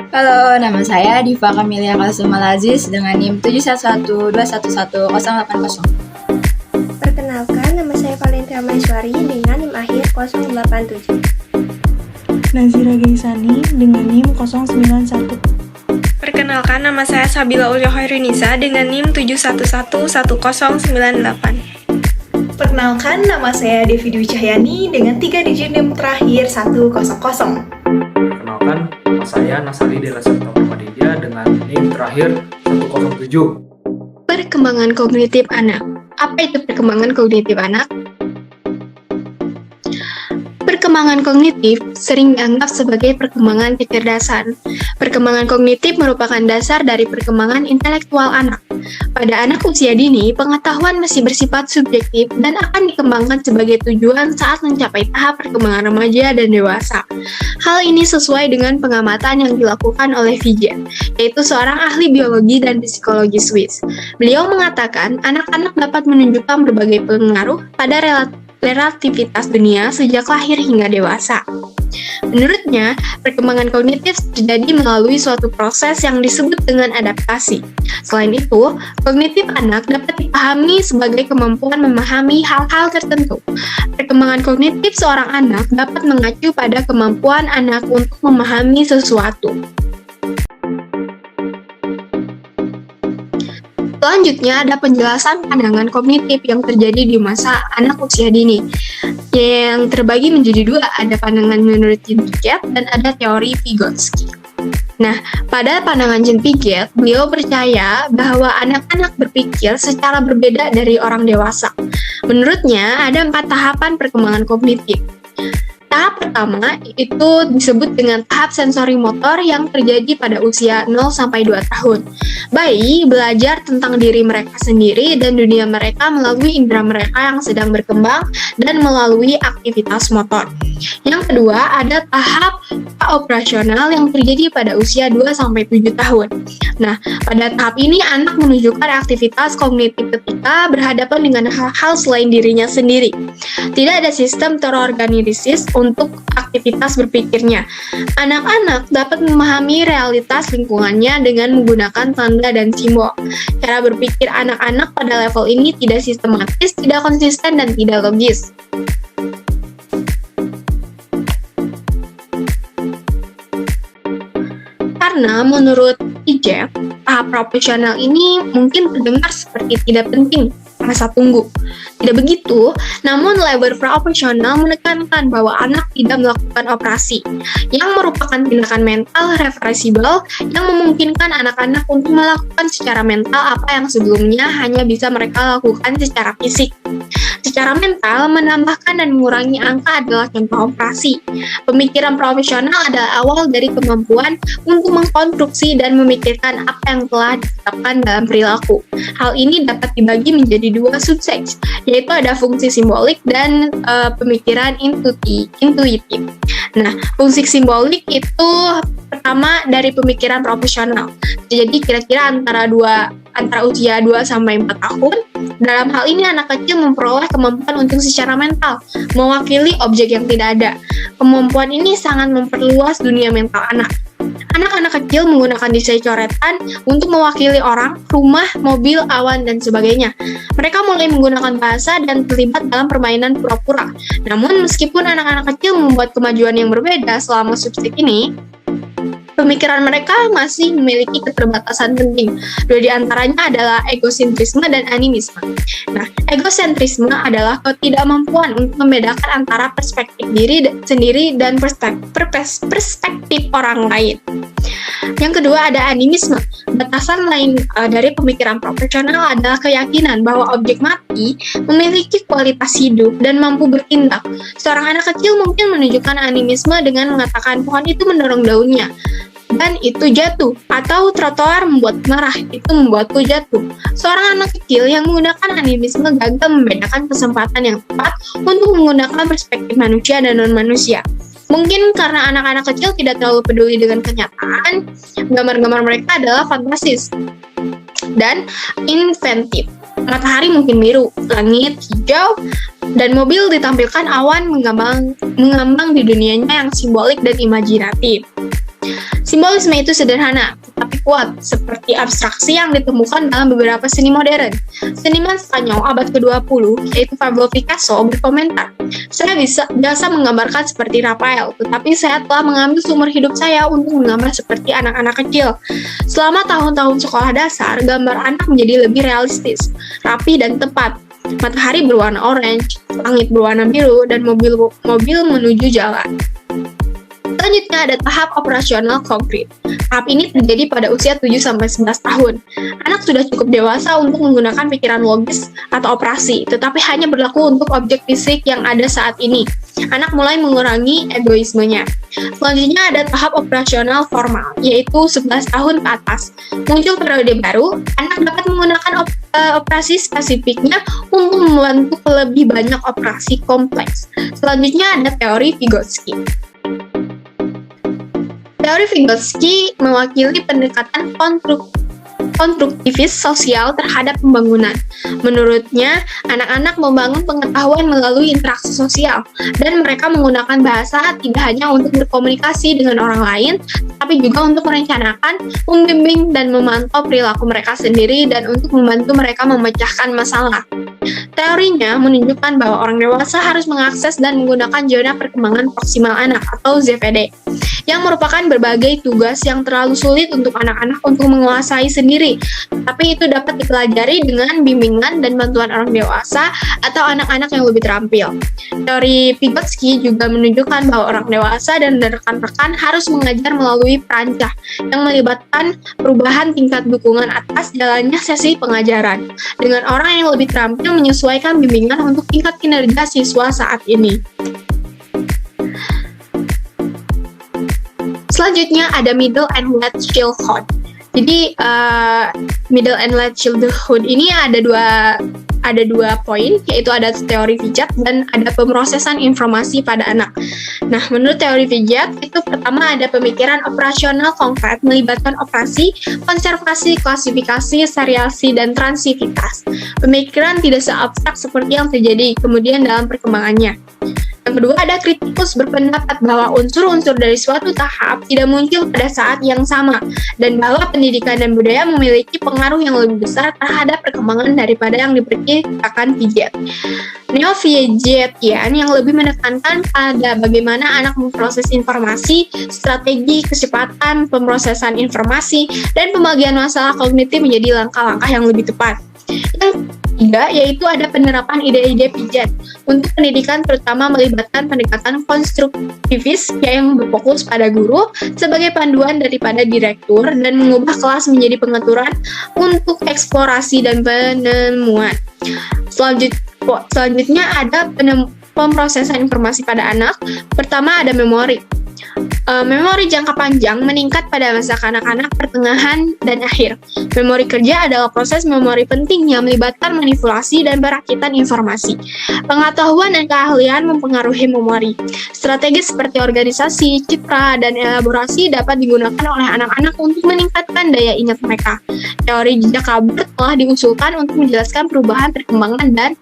Halo, nama saya Diva Kamilia Kalsumal Aziz dengan NIM 711211080. Perkenalkan, nama saya Valentina Maiswari dengan NIM akhir 087. Nazira Gaisani dengan NIM 091. Perkenalkan, nama saya Sabila Ulyohoirunisa dengan NIM 7111098. Perkenalkan, nama saya Devi Dwi Cahyani dengan 3 digit NIM terakhir 100. Perkenalkan, nama saya Nasali Dela Serta Muhammadiyah dengan NIM terakhir 107. Perkembangan kognitif anak. Apa itu perkembangan kognitif anak? Perkembangan kognitif sering dianggap sebagai perkembangan kecerdasan. Perkembangan kognitif merupakan dasar dari perkembangan intelektual anak. Pada anak usia dini, pengetahuan masih bersifat subjektif dan akan dikembangkan sebagai tujuan saat mencapai tahap perkembangan remaja dan dewasa. Hal ini sesuai dengan pengamatan yang dilakukan oleh Vijay, yaitu seorang ahli biologi dan psikologi Swiss. Beliau mengatakan anak-anak dapat menunjukkan berbagai pengaruh pada relativitas dunia sejak lahir hingga dewasa. Menurutnya, perkembangan kognitif terjadi melalui suatu proses yang disebut dengan adaptasi. Selain itu, kognitif anak dapat dipahami sebagai kemampuan memahami hal-hal tertentu. Perkembangan kognitif seorang anak dapat mengacu pada kemampuan anak untuk memahami sesuatu. Selanjutnya ada penjelasan pandangan kognitif yang terjadi di masa anak usia dini. Yang terbagi menjadi dua, ada pandangan menurut Jean Piaget dan ada teori Vygotsky. Nah, pada pandangan Jean Piaget, beliau percaya bahwa anak-anak berpikir secara berbeda dari orang dewasa. Menurutnya, ada 4 tahapan perkembangan kognitif. Tahap pertama itu disebut dengan tahap sensori motor yang terjadi pada usia 0-2 tahun. Bayi belajar tentang diri mereka sendiri dan dunia mereka melalui indera mereka yang sedang berkembang dan melalui aktivitas motor. Yang kedua, ada tahap operasional yang terjadi pada usia 2-7 tahun. Nah, pada tahap ini anak menunjukkan aktivitas kognitif ketika berhadapan dengan hal-hal selain dirinya sendiri. Tidak ada sistem terorganisir untuk aktivitas berpikirnya. Anak-anak dapat memahami realitas lingkungannya dengan menggunakan tanda dan simbol. Cara berpikir anak-anak pada level ini tidak sistematis, tidak konsisten, dan tidak logis. Karena menurut Ijek, tahap profesional ini mungkin terdengar seperti tidak penting, masa tunggu. Tidak begitu, namun labor profesional menekankan bahwa anak tidak melakukan operasi, yang merupakan tindakan mental reversible yang memungkinkan anak-anak untuk melakukan secara mental apa yang sebelumnya hanya bisa mereka lakukan secara fisik. Secara mental, menambahkan dan mengurangi angka adalah contoh operasi. Pemikiran profesional adalah awal dari kemampuan untuk mengkonstruksi dan memikirkan apa yang telah ditetapkan dalam perilaku. Hal ini dapat dibagi menjadi 2 subseks, yaitu ada fungsi simbolik dan pemikiran intuitif. Nah, fungsi simbolik itu pertama dari pemikiran profesional. Jadi kira-kira antara usia 2-4 tahun. Dalam hal ini anak kecil memperoleh kemampuan untuk secara mental mewakili objek yang tidak ada. Kemampuan ini sangat memperluas dunia mental anak. Anak-anak kecil menggunakan desain coretan untuk mewakili orang, rumah, mobil, awan, dan sebagainya. Mereka mulai menggunakan bahasa dan terlibat dalam permainan pura-pura. Namun, meskipun anak-anak kecil membuat kemajuan yang berbeda selama subsek ini, pemikiran mereka masih memiliki keterbatasan penting. 2 di antaranya adalah egosentrisme dan animisme. Nah, egosentrisme adalah ketidakmampuan untuk membedakan antara perspektif diri sendiri dan perspektif orang lain. Yang kedua ada animisme. Batasan lain dari pemikiran profesional adalah keyakinan bahwa objek mati memiliki kualitas hidup dan mampu bertindak. Seorang anak kecil mungkin menunjukkan animisme dengan mengatakan pohon itu mendorong daunnya dan itu jatuh, atau trotoar membuat marah, itu membuatku jatuh. Seorang anak kecil yang menggunakan animisme gagal membedakan kesempatan yang tepat untuk menggunakan perspektif manusia dan non-manusia. Mungkin karena anak-anak kecil tidak terlalu peduli dengan kenyataan, gambar-gambar mereka adalah fantasis dan inventif. Matahari mungkin biru, langit hijau, dan mobil ditampilkan awan mengambang di dunianya yang simbolik dan imajinatif. Simbolisme itu sederhana, tetapi kuat, seperti abstraksi yang ditemukan dalam beberapa seni modern. Seniman Spanyol abad ke-20, yaitu Pablo Picasso, berkomentar, "Saya biasa menggambarkan seperti Rafael, tetapi saya telah mengambil sumber hidup saya untuk menggambar seperti anak-anak kecil. Selama tahun-tahun sekolah dasar, gambar anak menjadi lebih realistis, rapi dan tepat. Matahari berwarna orange, langit berwarna biru, dan mobil menuju jalan." Selanjutnya ada tahap operasional konkret. Tahap ini terjadi pada usia 7-11 tahun. Anak sudah cukup dewasa untuk menggunakan pikiran logis atau operasi, tetapi hanya berlaku untuk objek fisik yang ada saat ini. Anak mulai mengurangi egoismenya. Selanjutnya ada tahap operasional formal, yaitu 11 tahun ke atas. Muncul periode baru, anak dapat menggunakan operasi spesifiknya untuk membantu lebih banyak operasi kompleks. Selanjutnya ada teori Vygotsky. Teori Vygotsky mewakili pendekatan konstruktivis sosial terhadap pembangunan. Menurutnya, anak-anak membangun pengetahuan melalui interaksi sosial, dan mereka menggunakan bahasa tidak hanya untuk berkomunikasi dengan orang lain, tapi juga untuk merencanakan, membimbing, dan memantau perilaku mereka sendiri dan untuk membantu mereka memecahkan masalah. Teorinya menunjukkan bahwa orang dewasa harus mengakses dan menggunakan zona perkembangan proksimal anak atau ZPD, yang merupakan berbagai tugas yang terlalu sulit untuk anak-anak untuk menguasai sendiri, tapi itu dapat dipelajari dengan bimbingan dan bantuan orang dewasa atau anak-anak yang lebih terampil. Teori Vygotsky juga menunjukkan bahwa orang dewasa dan rekan-rekan harus mengajar melalui perancah yang melibatkan perubahan tingkat dukungan atas jalannya sesi pengajaran, dengan orang yang lebih terampil menyesuaikan bimbingan untuk tingkat kinerja siswa saat ini. Selanjutnya ada middle and late childhood. Jadi middle and late childhood ini ada dua poin, yaitu ada teori Piaget dan ada pemrosesan informasi pada anak. Nah, menurut teori Piaget itu pertama ada pemikiran operasional konkret melibatkan operasi, konservasi, klasifikasi, seriasi, dan transivitas. Pemikiran tidak seabstrak seperti yang terjadi kemudian dalam perkembangannya. Yang kedua, ada kritikus berpendapat bahwa unsur-unsur dari suatu tahap tidak muncul pada saat yang sama, dan bahwa pendidikan dan budaya memiliki pengaruh yang lebih besar terhadap perkembangan daripada yang diperkirakan Piaget. Neo-Piagetian yang lebih menekankan pada bagaimana anak memproses informasi, strategi, kecepatan, pemrosesan informasi, dan pembagian masalah kognitif menjadi langkah-langkah yang lebih tepat. Yang ketiga, yaitu ada penerapan ide-ide Piaget untuk pendidikan, terutama melibatkan pendekatan konstruktivis yang berfokus pada guru sebagai panduan daripada direktur dan mengubah kelas menjadi pengaturan untuk eksplorasi dan penemuan. Selanjutnya ada pemrosesan informasi pada anak. Pertama ada memori. Memori jangka panjang meningkat pada masa kanak-kanak, pertengahan, dan akhir. Memori kerja adalah proses memori penting yang melibatkan manipulasi dan perakitan informasi. Pengetahuan dan keahlian mempengaruhi memori. Strategi seperti organisasi, citra, dan elaborasi dapat digunakan oleh anak-anak untuk meningkatkan daya ingat mereka. Teori jejak kabur telah diusulkan untuk menjelaskan perubahan perkembangan dan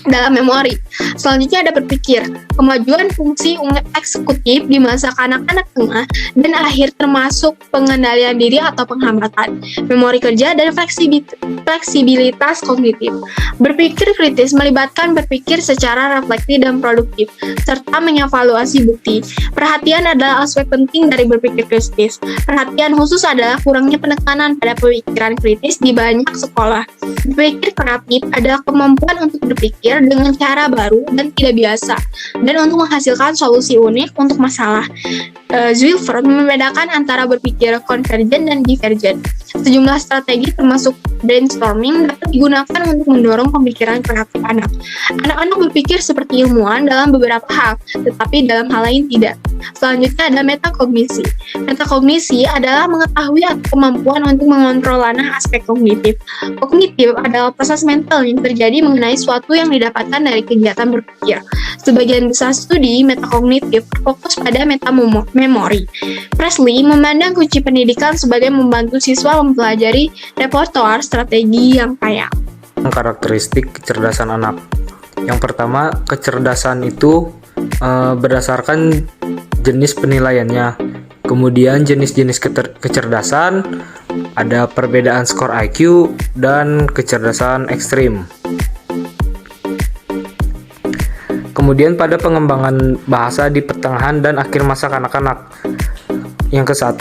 dalam memori. Selanjutnya ada berpikir, kemajuan fungsi eksekutif di masa kanak-kanak tengah dan akhir termasuk pengendalian diri atau penghambatan, memori kerja, dan fleksibilitas kognitif. Berpikir kritis melibatkan berpikir secara reflektif dan produktif, serta mengevaluasi bukti. Perhatian adalah aspek penting dari berpikir kritis. Perhatian khusus adalah kurangnya penekanan pada pemikiran kritis di banyak sekolah. Berpikir kreatif adalah kemampuan untuk berpikir dengan cara baru dan tidak biasa, dan untuk menghasilkan solusi unik untuk masalah. Zwilford membedakan antara berpikir konvergen dan divergen. Sejumlah strategi termasuk brainstorming dapat digunakan untuk mendorong pemikiran kreatif anak. Anak-anak berpikir seperti ilmuwan dalam beberapa hal, tetapi dalam hal lain tidak. Selanjutnya ada metakognisi. Metakognisi adalah mengetahui atau kemampuan untuk mengontrol ranah aspek kognitif. Kognitif adalah proses mental yang terjadi mengenai sesuatu yang didapatkan dari kegiatan berpikir. Sebagian besar studi metakognitif fokus pada metamemori. Presley memandang kunci pendidikan sebagai membantu siswa mempelajari repertoar strategi yang kaya. Karakteristik kecerdasan anak. Yang pertama, kecerdasan itu berdasarkan jenis penilaiannya. Kemudian jenis-jenis kecerdasan, ada perbedaan skor IQ dan kecerdasan ekstrim. Kemudian pada pengembangan bahasa di pertengahan dan akhir masa kanak-kanak. Yang ke-1,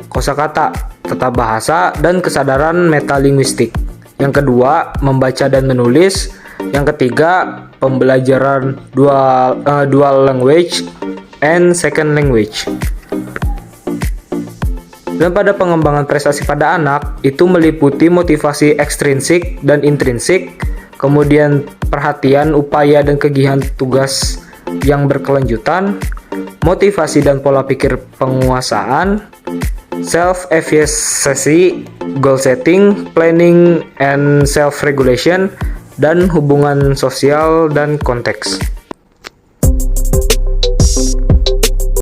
kosakata, tata bahasa dan kesadaran metalinguistik. Yang kedua, membaca dan menulis. Yang ketiga, pembelajaran dual language and second language. Dan pada pengembangan prestasi pada anak, itu meliputi motivasi ekstrinsik dan intrinsik, kemudian perhatian, upaya, dan kegiatan tugas yang berkelanjutan, motivasi dan pola pikir penguasaan, self-efficacy, goal setting, planning, and self-regulation, dan hubungan sosial dan konteks.